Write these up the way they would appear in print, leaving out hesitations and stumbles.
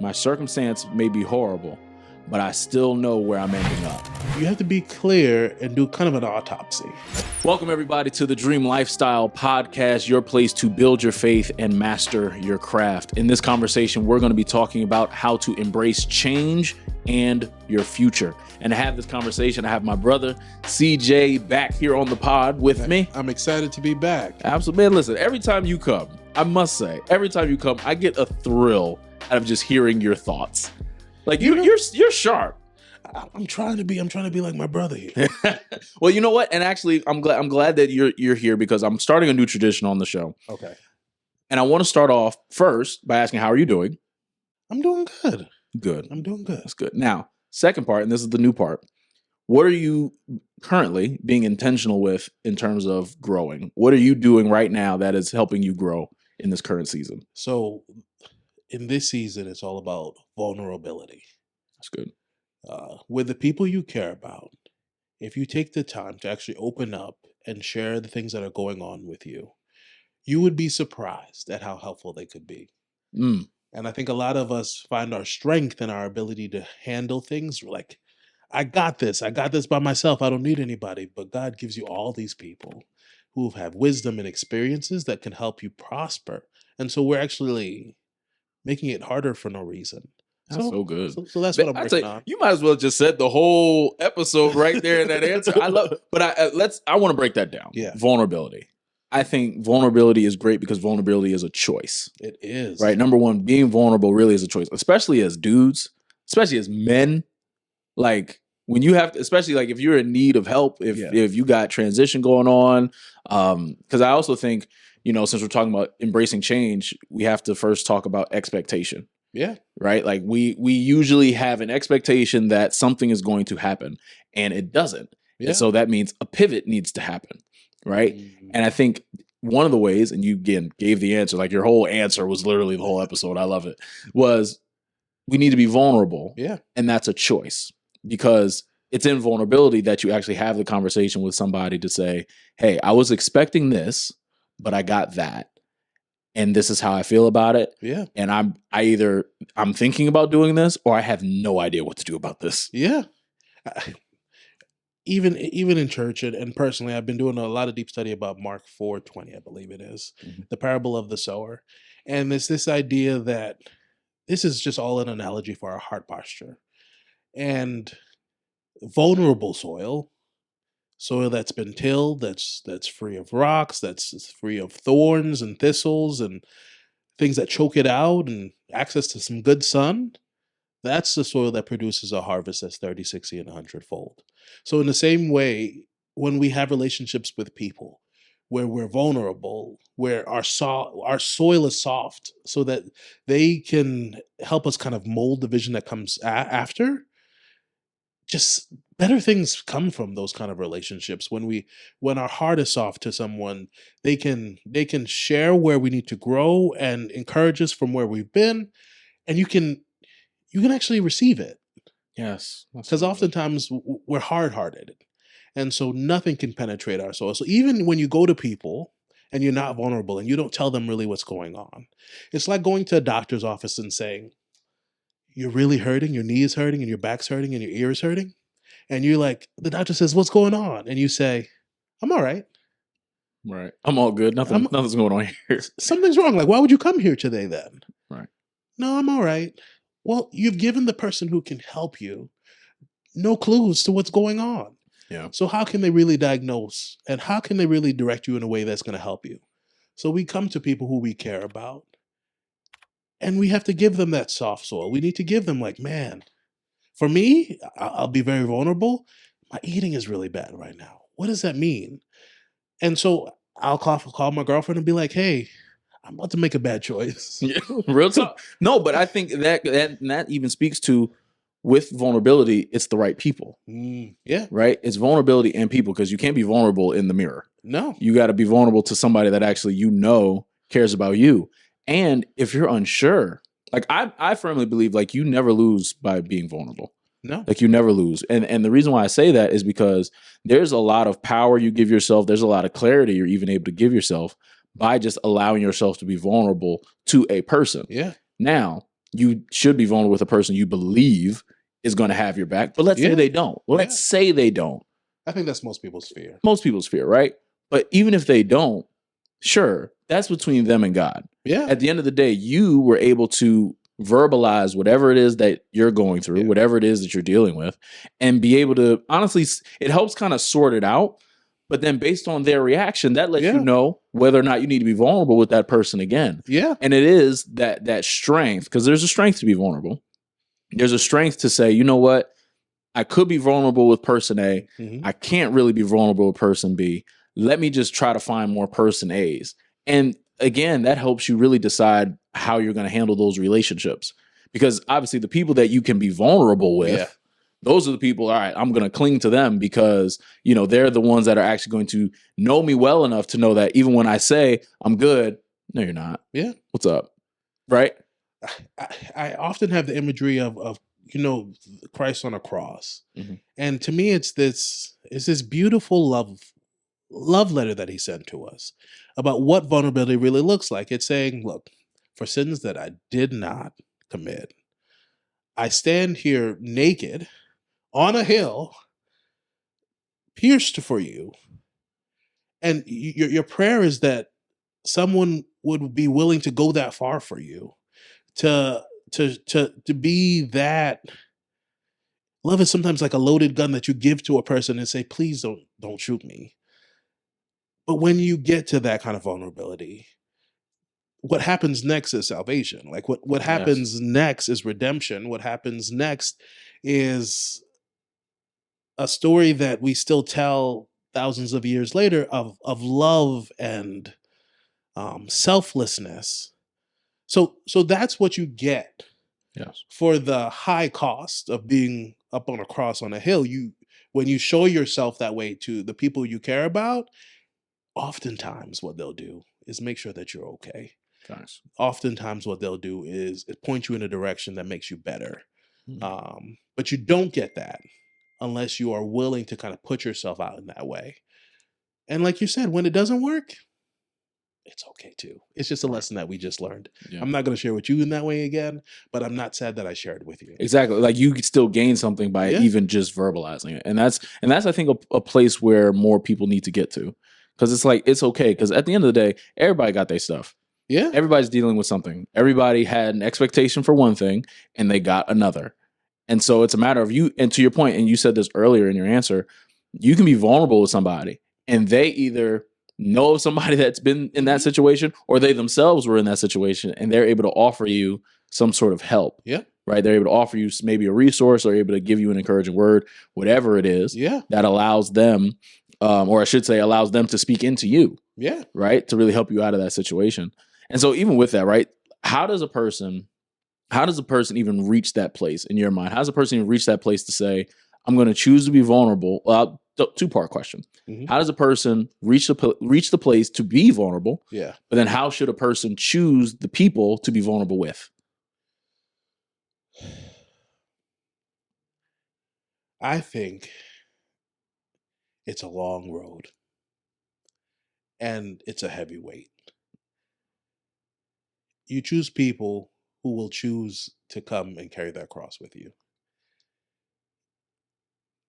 My circumstance may be horrible, but I still know where I'm ending up. You have to be clear and do kind of an autopsy. Welcome, everybody, to the Dream Lifestyle Podcast, your place to build your faith and master your craft. In this conversation, we're going to be talking about how to embrace change and your future. And to have this conversation, I have my brother, CJ, back here on the pod with me. I'm excited to be back. Absolutely. Man, listen, every time you come, I must say, every time you come, I get a thrill out of just hearing your thoughts. Like, you're sharp. I'm trying to be like my brother here. Well, you know what? And actually, I'm glad that you're here because I'm starting a new tradition on the show. Okay. And I want to start off first by asking, how are you doing? I'm doing good. Good. I'm doing good. That's good. Now, second part, and this is the new part. What are you currently being intentional with in terms of growing? What are you doing right now that is helping you grow in this current season? So in this season, it's all about vulnerability. That's good. With the people you care about, if you take the time to actually open up and share the things that are going on with you, you would be surprised at how helpful they could be. Mm. And I think a lot of us find our strength in our ability to handle things like, I got this by myself. I don't need anybody. But God gives you all these people who have wisdom and experiences that can help you prosper. And so we're actually making it harder for no reason. That's so good. So that's what I'm working on. You might as well just said the whole episode right there in that answer. I love, but I want to break that down. Yeah. Vulnerability. I think vulnerability is great because vulnerability is a choice. It is. Right. Number one, being vulnerable really is a choice, especially as dudes, especially as men. Like when you have to, especially like if you're in need of help, if you got transition going on. Because I also think, since we're talking about embracing change, we have to first talk about expectation. Yeah. Right. Like we usually have an expectation that something is going to happen and it doesn't. Yeah. And so that means a pivot needs to happen. Right. Mm-hmm. And I think one of the ways, and you again gave the answer, like your whole answer was literally the whole episode. I love it. Was we need to be vulnerable. Yeah. And that's a choice because it's in vulnerability that you actually have the conversation with somebody to say, hey, I was expecting this, but I got that. And this is how I feel about it. Yeah. And I'm thinking about doing this or I have no idea what to do about this. Yeah. Even in church and personally, I've been doing a lot of deep study about Mark 4:20, I believe it is, the parable of the sower. And there's this idea that this is just all an analogy for our heart posture. And vulnerable soil that's been tilled, that's free of rocks, that's free of thorns and thistles and things that choke it out and access to some good sun, that's the soil that produces a harvest that's 30, 60, and 100-fold. So in the same way, when we have relationships with people where we're vulnerable, where our soil is soft so that they can help us kind of mold the vision that comes after, just better things come from those kind of relationships. When our heart is soft to someone, they can share where we need to grow and encourage us from where we've been, and you can actually receive it. Yes, because oftentimes we're hard-hearted, and so nothing can penetrate our soul. So even when you go to people and you're not vulnerable and you don't tell them really what's going on, it's like going to a doctor's office and saying, you're really hurting, your knee is hurting and your back's hurting and your ear is hurting. And you're like, the doctor says, what's going on? And you say, I'm all right. Right. I'm all good. Nothing's going on here. Something's wrong. Like, why would you come here today then? Right. No, I'm all right. Well, you've given the person who can help you no clues to what's going on. Yeah. So how can they really diagnose and how can they really direct you in a way that's going to help you? So we come to people who we care about. And we have to give them that soft soil. We need to give them like, man, for me, I'll be very vulnerable. My eating is really bad right now. What does that mean? And so I'll call my girlfriend and be like, hey, I'm about to make a bad choice. Yeah, real talk. No, but I think that even speaks to, with vulnerability, it's the right people. Yeah. Right? It's vulnerability and people, because you can't be vulnerable in the mirror. No. You got to be vulnerable to somebody that actually cares about you. And if you're unsure, like I firmly believe, like you never lose by being vulnerable. No. Like you never lose. And the reason why I say that is because there's a lot of power you give yourself. There's a lot of clarity you're even able to give yourself by just allowing yourself to be vulnerable to a person. Yeah. Now, you should be vulnerable with a person you believe is going to have your back. But let's say they don't. Let's say they don't. I think that's most people's fear. Most people's fear, right? But even if they don't, sure, that's between them and God. Yeah. At the end of the day, you were able to verbalize whatever it is that you're going through, whatever it is that you're dealing with, and be able to, honestly, it helps kind of sort it out. But then based on their reaction, that lets you know whether or not you need to be vulnerable with that person again. Yeah. And it is that strength, because there's a strength to be vulnerable. There's a strength to say, you know what? I could be vulnerable with person A. I can't really be vulnerable with person B. Let me just try to find more person A's. And again, that helps you really decide how you're going to handle those relationships. Because obviously the people that you can be vulnerable with, those are the people, all right, I'm going to cling to them because, you know, they're the ones that are actually going to know me well enough to know that even when I say I'm good, no, you're not. Yeah. What's up? Right? I often have the imagery of you know, Christ on a cross. And to me, it's this beautiful love letter that he sent to us about what vulnerability really looks like. It's saying, look, for sins that I did not commit, I stand here naked on a hill, pierced for you. And your prayer is that someone would be willing to go that far for you, to be that. Love is sometimes like a loaded gun that you give to a person and say, please don't shoot me. But when you get to that kind of vulnerability, what happens next is salvation. Like what happens next is redemption. What happens next is a story that we still tell thousands of years later of love and selflessness. So that's what you get for the high cost of being up on a cross on a hill. When you show yourself that way to the people you care about, oftentimes what they'll do is make sure that you're okay. Nice. Oftentimes what they'll do is point you in a direction that makes you better. But you don't get that unless you are willing to kind of put yourself out in that way. And like you said, when it doesn't work, it's okay too. It's just a lesson that we just learned. I'm not going to share with you in that way again, but I'm not sad that I shared with you. Exactly. Like you could still gain something by even just verbalizing it. And that's I think a place where more people need to get to. Because it's like, it's okay. Because at the end of the day, everybody got their stuff. Yeah. Everybody's dealing with something. Everybody had an expectation for one thing and they got another. And so it's a matter of you, and to your point, and you said this earlier in your answer, you can be vulnerable with somebody and they either know of somebody that's been in that situation or they themselves were in that situation and they're able to offer you some sort of help. Yeah. Right. They're able to offer you maybe a resource or able to give you an encouraging word, whatever it is that allows them, or I should say allows them to speak into you. Yeah. Right. To really help you out of that situation. And so even with that, right, how does a person even reach that place in your mind? How does a person even reach that place to say, I'm going to choose to be vulnerable? Two-part question. How does a person reach the place to be vulnerable? Yeah. But then how should a person choose the people to be vulnerable with? I think it's a long road and it's a heavy weight. You choose people who will choose to come and carry that cross with you.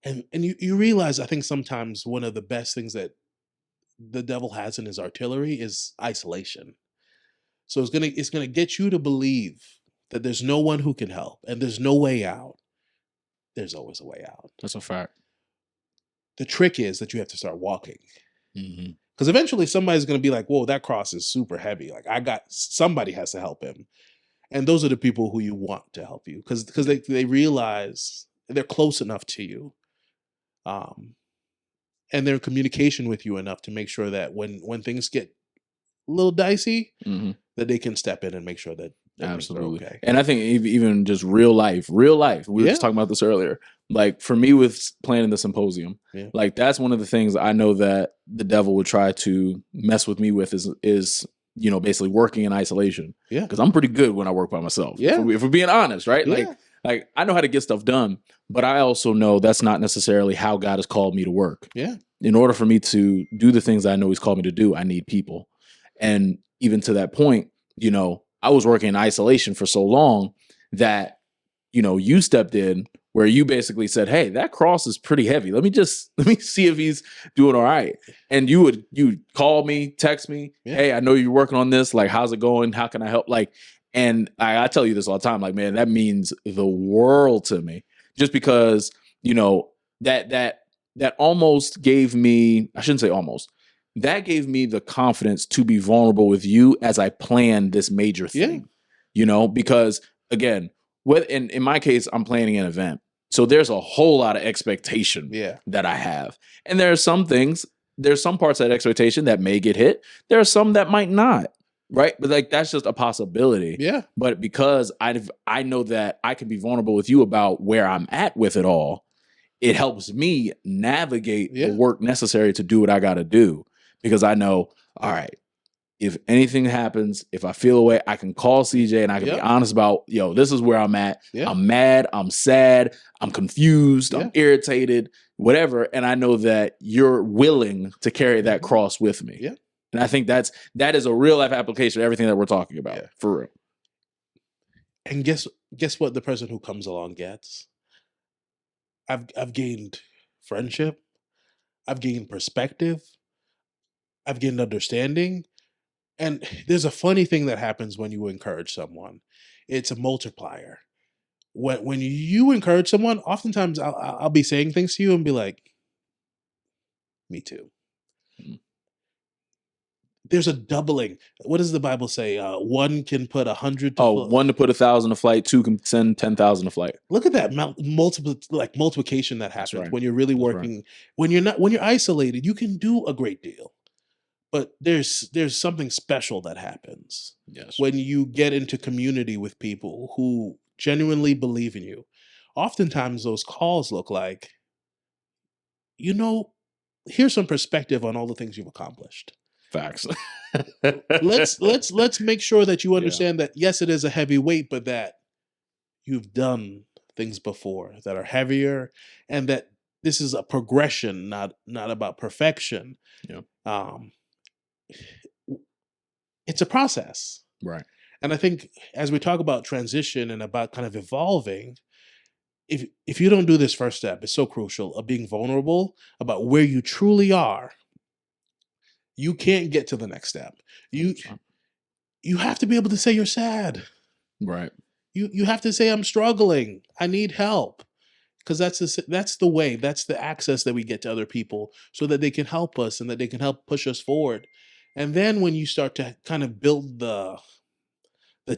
And you realize, I think sometimes one of the best things that the devil has in his artillery is isolation. So it's gonna get you to believe that there's no one who can help and there's no way out. There's always a way out. That's a fact. The trick is that you have to start walking. Because eventually somebody's going to be like, whoa, that cross is super heavy. Like somebody has to help him. And those are the people who you want to help you because they realize they're close enough to you. And they're in communication with you enough to make sure that when things get a little dicey, that they can step in and make sure that absolutely okay. And I think even just real life, we were just talking about this earlier. Like for me with planning the symposium, like that's one of the things I know that the devil would try to mess with me with is you know, basically working in isolation. Yeah. Because I'm pretty good when I work by myself. Yeah. If we're being honest, right? Yeah. Like I know how to get stuff done, but I also know that's not necessarily how God has called me to work. Yeah. In order for me to do the things I know he's called me to do, I need people. And even to that point, you know, I was working in isolation for so long that, you stepped in where you basically said, hey, that cross is pretty heavy. Let me see if he's doing all right. And you call me, text me, hey, I know you're working on this. Like, how's it going? How can I help? Like, and I tell you this all the time, like, man, that means the world to me. Just because, that almost gave me, I shouldn't say almost, that gave me the confidence to be vulnerable with you as I plan this major thing, because again, in my case, I'm planning an event. So there's a whole lot of expectation that I have. And there's some parts of that expectation that may get hit. There are some that might not. Right. But like, that's just a possibility. Yeah. But because I know that I can be vulnerable with you about where I'm at with it all, it helps me navigate the work necessary to do what I got to do. Because I know, all right, if anything happens, if I feel away, I can call CJ and I can be honest about, this is where I'm at. Yeah. I'm mad. I'm sad. I'm confused. I'm irritated, whatever. And I know that you're willing to carry that cross with me. Yeah. And I think that is a real life application of everything that we're talking about, for real. And guess what the person who comes along gets? I've gained friendship. I've gained perspective. I've gained understanding. And there's a funny thing that happens when you encourage someone. It's a multiplier. When you encourage someone, oftentimes I'll be saying things to you and be like, me too. Mm-hmm. There's a doubling. What does the Bible say? One can put 100 to one to put 1,000 to flight, two can send 10,000 to flight. Look at that multiplication that happens when you're really working. When you're isolated, you can do a great deal. But there's something special that happens when you get into community with people who genuinely believe in you. Oftentimes those calls look like, here's some perspective on all the things you've accomplished. Facts. let's make sure that you understand that yes, it is a heavy weight, but that you've done things before that are heavier, and that this is a progression, not about perfection. Yeah. It's a process. Right. And I think as we talk about transition and about kind of evolving, if you don't do this first step, it's so crucial of being vulnerable about where you truly are. You can't get to the next step. You have to be able to say you're sad. Right. You have to say I'm struggling. I need help. Because that's the way, that's the access that we get to other people so that they can help us and that they can help push us forward. And then when you start to kind of build the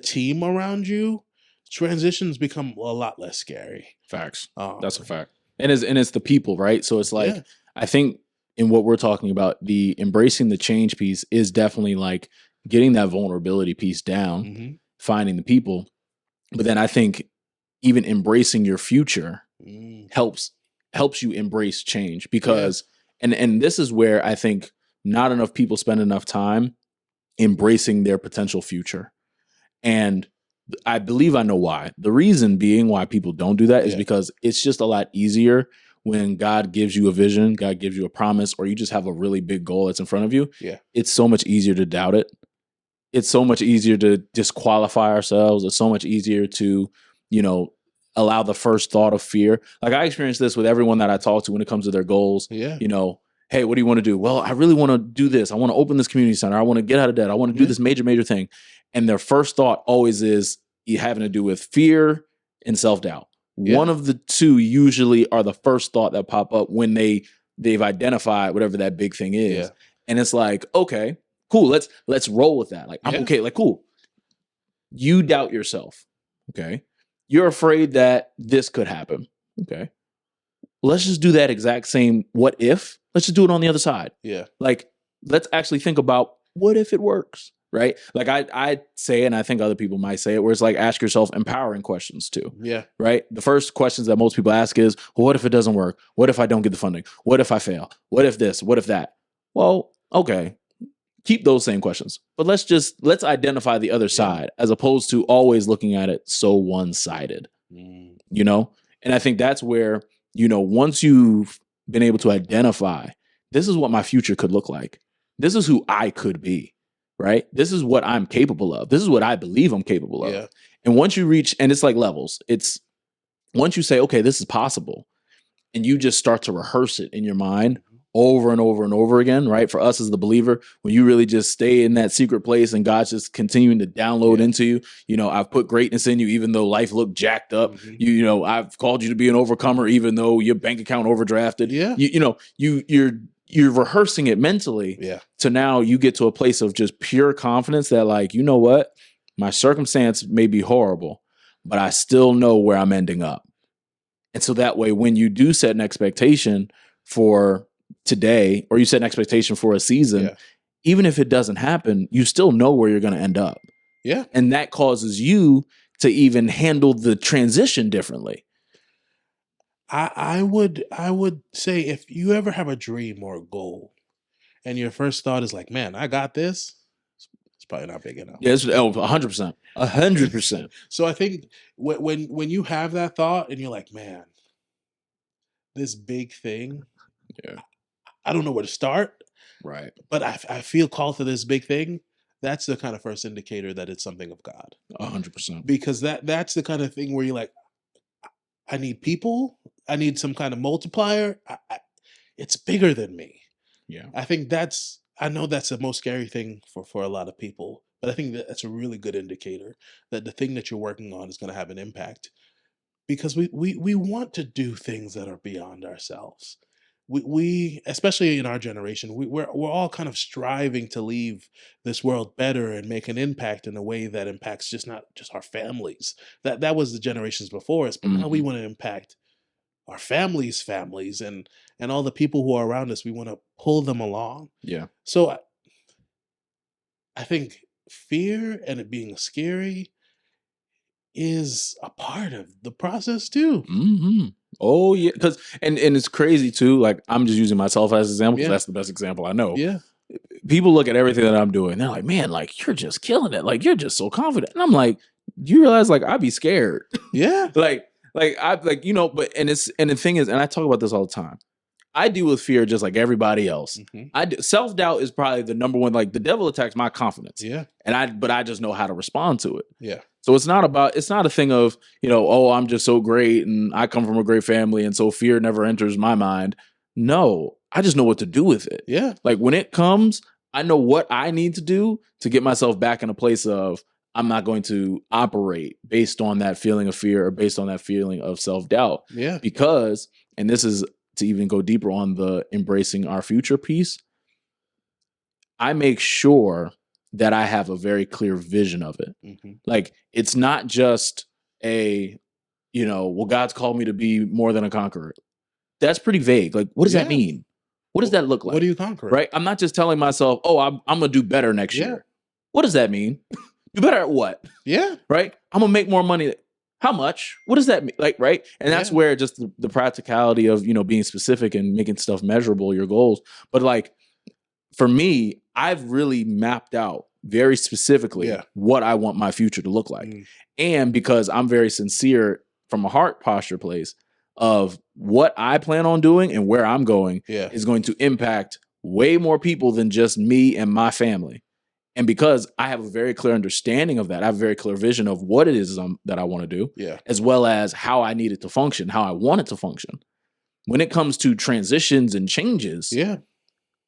team around you, transitions become a lot less scary. Facts. That's a fact. And it's the people, right? So it's like, I think in what we're talking about, the embracing the change piece is definitely like getting that vulnerability piece down, finding the people. But then I think even embracing your future helps you embrace change, because and this is where I think not enough people spend enough time embracing their potential future. And I believe I know why. The reason being why people don't do that is because it's just a lot easier when God gives you a vision, God gives you a promise, or you just have a really big goal that's in front of you. Yeah. It's so much easier to doubt it. It's so much easier to disqualify ourselves. It's so much easier to, allow the first thought of fear. Like, I experienced this with everyone that I talk to when it comes to their goals. Yeah. Hey, what do you want to do? Well, I really want to do this. I want to open this community center. I want to get out of debt. I want to do this major thing. And their first thought always is having to do with fear and self-doubt. Yeah. One of the two usually are the first thought that pop up when they've identified whatever that big thing is. Yeah. And it's like, okay, cool. Let's roll with that. Like, I'm okay. Like, cool. You doubt yourself. Okay. You're afraid that this could happen. Okay. Let's just do that exact same what if. Let's just do it on the other side. Yeah. Like, let's actually think about what if it works, right? Like I say, and I think other people might say it, where it's like, ask yourself empowering questions too. Yeah. Right? The first questions that most people ask is, well, what if it doesn't work? What if I don't get the funding? What if I fail? What if this? What if that? Well, okay. Keep those same questions, but let's identify the other side, as opposed to always looking at it so one-sided, And I think that's where, once you've been able to identify, this is what my future could look like. This is who I could be, right? This is what I'm capable of. This is what I believe I'm capable of. Yeah. And once you reach, and it's like levels, it's once you say, okay, this is possible, and you just start to rehearse it in your mind over and over and over again, right? For us as the believer, when you really just stay in that secret place and God's just continuing to download into you, you know, I've put greatness in you, even though life looked jacked up. You know, I've called you to be an overcomer, even though your bank account overdrafted. You're rehearsing it mentally. So now you get to a place of just pure confidence that, like, you know what? My circumstance may be horrible, but I still know where I'm ending up. And so that way, when you do set an expectation for today, or you set an expectation for a season, even if it doesn't happen, you still know where you're going to end up. And that causes you to even handle the transition differently. I would say, if you ever have a dream or a goal and your first thought is like, man, I got this, it's probably not big enough. Yeah, it's 100%. 100%. So I think when you have that thought and you're like, man, this big thing, I don't know where to start. Right. But I feel called to this big thing. That's the kind of first indicator that it's something of God. 100%. Because that's the kind of thing where you're like, I need people. I need some kind of multiplier. It's bigger than me. Yeah. I think I know that's the most scary thing for a lot of people, but I think that's a really good indicator that the thing that you're working on is going to have an impact, because we want to do things that are beyond ourselves. We especially in our generation, we're all kind of striving to leave this world better and make an impact in a way that impacts not just our families. That was the generations before us, but now we want to impact our families, and all the people who are around us. We want to pull them along. Yeah. So I think fear and it being scary is a part of the process too. Oh yeah, because and it's crazy too. Like, I'm just using myself as an example because that's the best example I know. Yeah. People look at everything that I'm doing. They're like, man, like, you're just killing it. Like, you're just so confident. And I'm like, you realize, like, I'd be scared. Yeah. But the thing is, and I talk about this all the time, I deal with fear just like everybody else. Self-doubt is probably the number one. Like, the devil attacks my confidence. But I just know how to respond to it. So it's not a thing of, oh, I'm just so great and I come from a great family and so fear never enters my mind. No, I just know what to do with it. Like, when it comes, I know what I need to do to get myself back in a place of, I'm not going to operate based on that feeling of fear or based on that feeling of self-doubt. Because, and this is to even go deeper on the embracing our future piece, I make sure that I have a very clear vision of it. Like, it's not just well, God's called me to be more than a conqueror. That's pretty vague. Like, what does that mean? What does that look like? What do you conquer? Right? I'm not just telling myself, oh, I'm going to do better next year. What does that mean? Do better at what? Right? I'm going to make more money. How much? What does that mean? Like, right? And that's where just the practicality of, being specific and making stuff measurable, your goals. But, like, for me, I've really mapped out very specifically what I want my future to look like. And because I'm very sincere from a heart posture place of what I plan on doing and where I'm going is going to impact way more people than just me and my family. And because I have a very clear understanding of that, I have a very clear vision of what it is that I want to do, as well as how I need it to function, how I want it to function. When it comes to transitions and changes,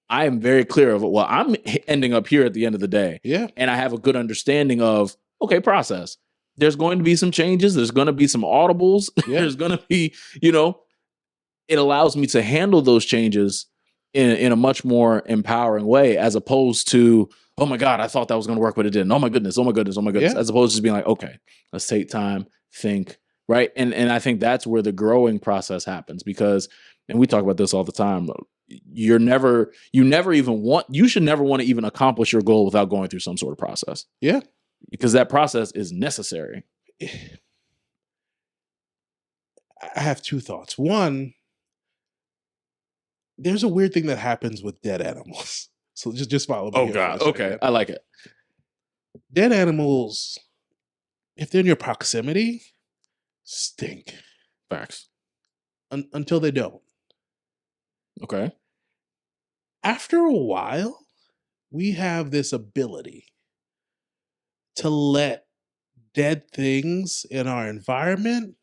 I am very clear of, well, I'm ending up here at the end of the day. And I have a good understanding of, okay, process. There's going to be some changes. There's going to be some audibles. There's going to be, it allows me to handle those changes in a much more empowering way, as opposed to, oh my God, I thought that was going to work, but it didn't. Oh my goodness. As opposed to just being like, okay, let's take time, think, right? And I think that's where the growing process happens, because, and we talk about this all the time, you should never want to even accomplish your goal without going through some sort of process. Because that process is necessary. I have two thoughts. One, there's a weird thing that happens with dead animals. So just follow me. Oh God. Okay. I like it. Dead animals, if they're in your proximity, stink. Facts. Until they don't. Okay. After a while, we have this ability to let dead things in our environment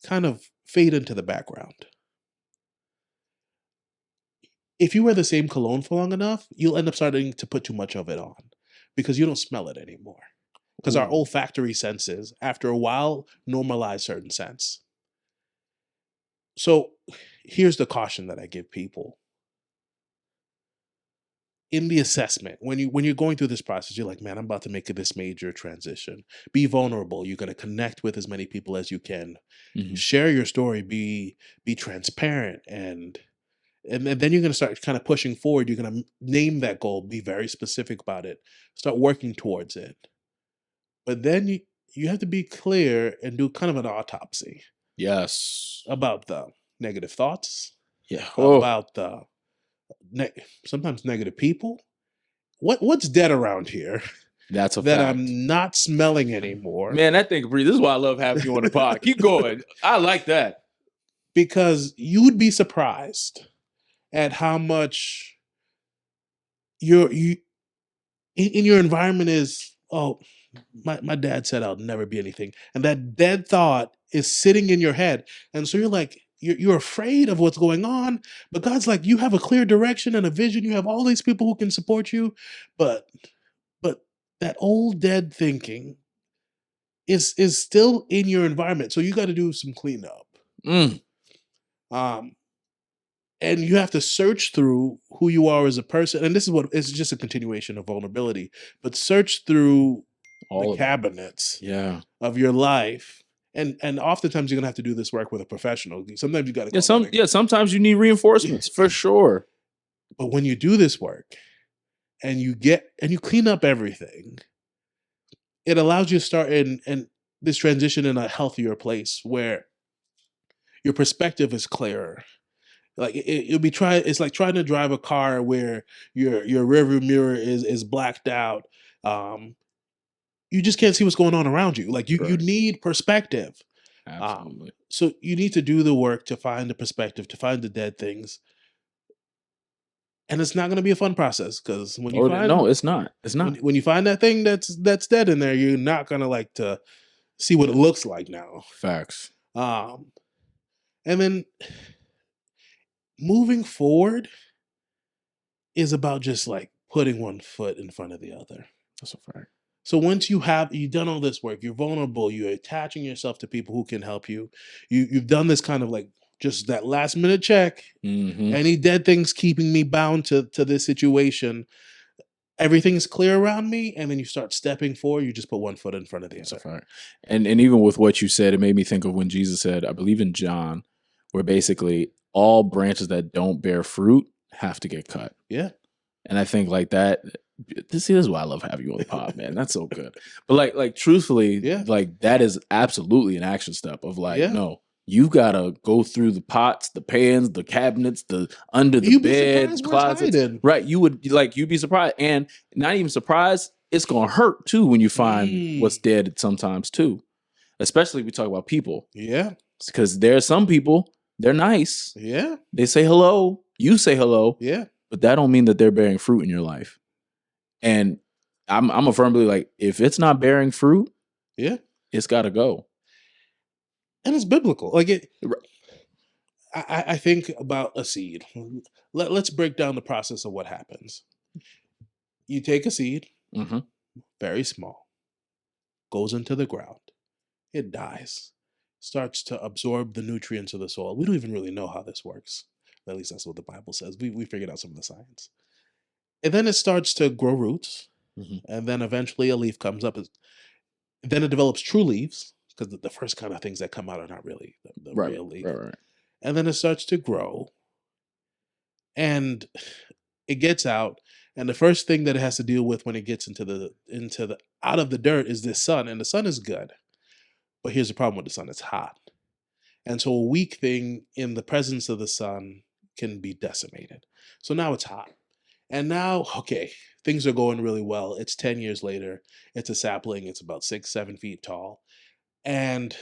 kind of fade into the background. If you wear the same cologne for long enough, you'll end up starting to put too much of it on because you don't smell it anymore. Because our Ooh. olfactory senses, after a while, normalize certain scents. So here's the caution that I give people. In the assessment, when you're going through this process, you're like, man, I'm about to make this major transition. Be vulnerable. You're going to connect with as many people as you can. Mhm. Share your story. Be transparent, and then you're going to start kind of pushing forward. You're going to name that goal. Be very specific about it. Start working towards it. But then you have to be clear and do kind of an autopsy. Yes. About the negative thoughts. Yeah. About the sometimes negative people. What's dead around here? That's a that fact. I'm not smelling anymore. Man, that thing breathe. This is why I love having you on the pod. Keep going. I like that. Because you would be surprised at how much you in your environment is, oh, my dad said I'll never be anything. And that dead thought is sitting in your head. And so you're like, you're afraid of what's going on. But God's like, you have a clear direction and a vision. You have all these people who can support you. But that old dead thinking is still in your environment. So you got to do some cleanup. And you have to search through who you are as a person. And this is what it's just a continuation of vulnerability, but search through all the cabinets of your life. And oftentimes you're gonna have to do this work with a professional. Sometimes you got to sometimes you need reinforcements for sure. But when you do this work and you clean up everything, it allows you to start in this transition in a healthier place where your perspective is clearer. Like it's like trying to drive a car where your rearview mirror is blacked out. You just can't see what's going on around you. Like you need perspective. Absolutely. So you need to do the work to find the perspective, to find the dead things. And it's not going to be a fun process because when you find it's not. It's not. When you find that thing that's dead in there, you're not going to like to see what it looks like now. Facts. And then moving forward is about just like putting one foot in front of the other. That's a fact. So once you've done all this work, you're vulnerable, you're attaching yourself to people who can help you. You've done this kind of like just that last minute check. Mm-hmm. Any dead things keeping me bound to this situation. Everything's clear around me, and then you start stepping forward. You just put one foot in front of the other. Right. And even with what you said, it made me think of when Jesus said, I believe in John, where basically all branches that don't bear fruit have to get cut. Yeah. And I think like that. This is why I love having you on the pod, man. That's so good. But like truthfully, like that is absolutely an action step of like, no, you gotta go through the pots, the pans, the cabinets, the under the bed, closets. Right. You'd be surprised. And not even surprised, it's gonna hurt too when you find what's dead sometimes too. Especially if we talk about people. Yeah. Because there are some people, they're nice. Yeah. They say hello, you say hello. Yeah. But that don't mean that they're bearing fruit in your life. And I'm a firm believer, like, if it's not bearing fruit, it's got to go. And it's biblical. Like I think about a seed. Let's break down the process of what happens. You take a seed, very small, goes into the ground. It dies, starts to absorb the nutrients of the soil. We don't even really know how this works. At least that's what the Bible says. We figured out some of the science. And then it starts to grow roots. And then eventually a leaf comes up. Then it develops true leaves, because the first kind of things that come out are not really the real leaf. Right. And then it starts to grow. And it gets out. And the first thing that it has to deal with when it gets into the out of the dirt is this sun. And the sun is good. But here's the problem with the sun. It's hot. And so a weak thing in the presence of the sun can be decimated. So now it's hot. And now, okay, things are going really well. It's 10 years later. It's a sapling. It's about 6-7 feet tall. And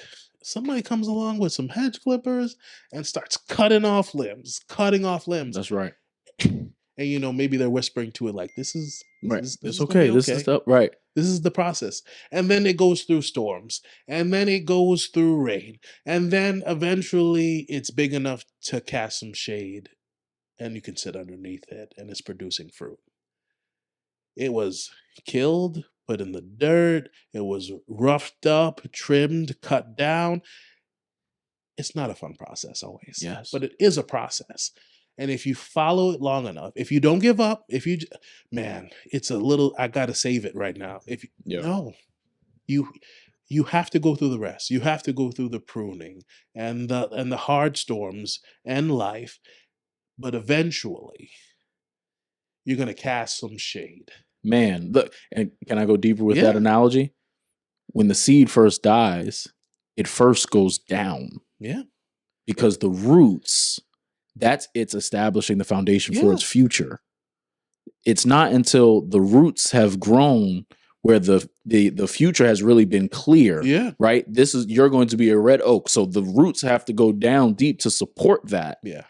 somebody comes along with some hedge clippers and starts cutting off limbs. That's right. And, maybe they're whispering to it like, this is it's okay. This is stuff. Right. This is the process. And then it goes through storms. And then it goes through rain. And then eventually it's big enough to cast some shade and you can sit underneath it and it's producing fruit. It was killed, put in the dirt. It was roughed up, trimmed, cut down. It's not a fun process always. Yes. But it is a process. And if you follow it long enough, if you don't give up, man, it's a little, I got to save it right now. No, you have to go through the rest. You have to go through the pruning and the hard storms and life. But eventually, you're going to cast some shade. Man, look, and can I go deeper with that analogy? When the seed first dies, it first goes down. Yeah. Because the roots, it's establishing the foundation for its future. It's not until the roots have grown where the future has really been clear. Yeah. Right? You're going to be a red oak. So the roots have to go down deep to support that. Yeah.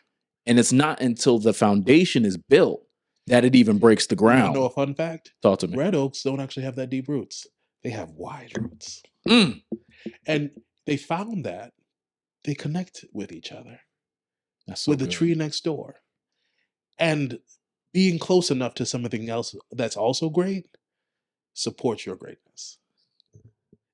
And it's not until the foundation is built that it even breaks the ground. You know a fun fact? Talk to me. Red oaks don't actually have that deep roots. They have wide roots. And they found that they connect with each other. That's so with good. The tree next door. And being close enough to something else that's also great supports your greatness.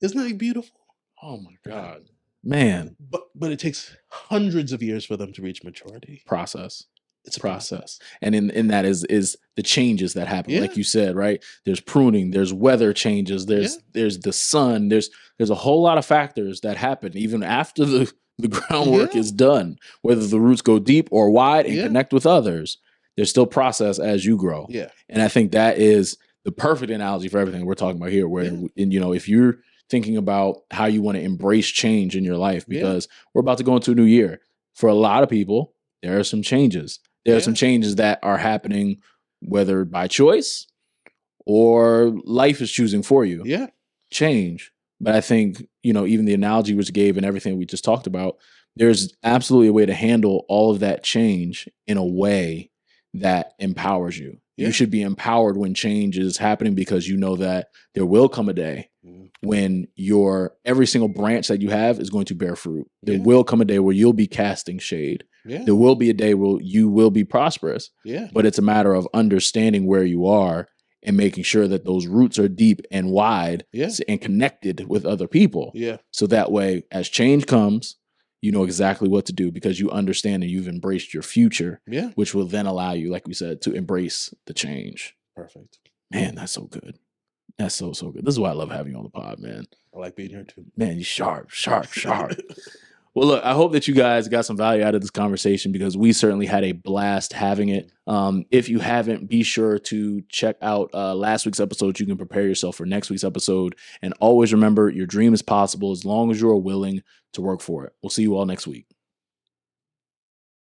Isn't that beautiful? Oh my God. Man. But it takes hundreds of years for them to reach maturity. Process. It's a process. And in that is the changes that happen. Like you said, right? There's pruning, there's weather changes, there's the sun, there's a whole lot of factors that happen even after the groundwork is done. Whether the roots go deep or wide and connect with others, there's still process as you grow. Yeah. And I think that is the perfect analogy for everything we're talking about here. Where if you're thinking about how you want to embrace change in your life, because we're about to go into a new year. For a lot of people, there are some changes. There are some changes that are happening, whether by choice or life is choosing for you. Yeah. Change. But I think, even the analogy which gave and everything we just talked about, there's absolutely a way to handle all of that change in a way that empowers you. You should be empowered when change is happening because you know that there will come a day when every single branch that you have is going to bear fruit. There will come a day where you'll be casting shade. Yeah. There will be a day where you will be prosperous. Yeah. But it's a matter of understanding where you are and making sure that those roots are deep and wide and connected with other people. Yeah. So that way, as change comes, you know exactly what to do because you understand and you've embraced your future, which will then allow you, like we said, to embrace the change. Perfect. Man, that's so good. That's so good. This is why I love having you on the pod, man. I like being here too. Man, you sharp. Well, look, I hope that you guys got some value out of this conversation because we certainly had a blast having it. If you haven't, be sure to check out last week's episode. You can prepare yourself for next week's episode. And always remember, your dream is possible as long as you are willing to work for it. We'll see you all next week.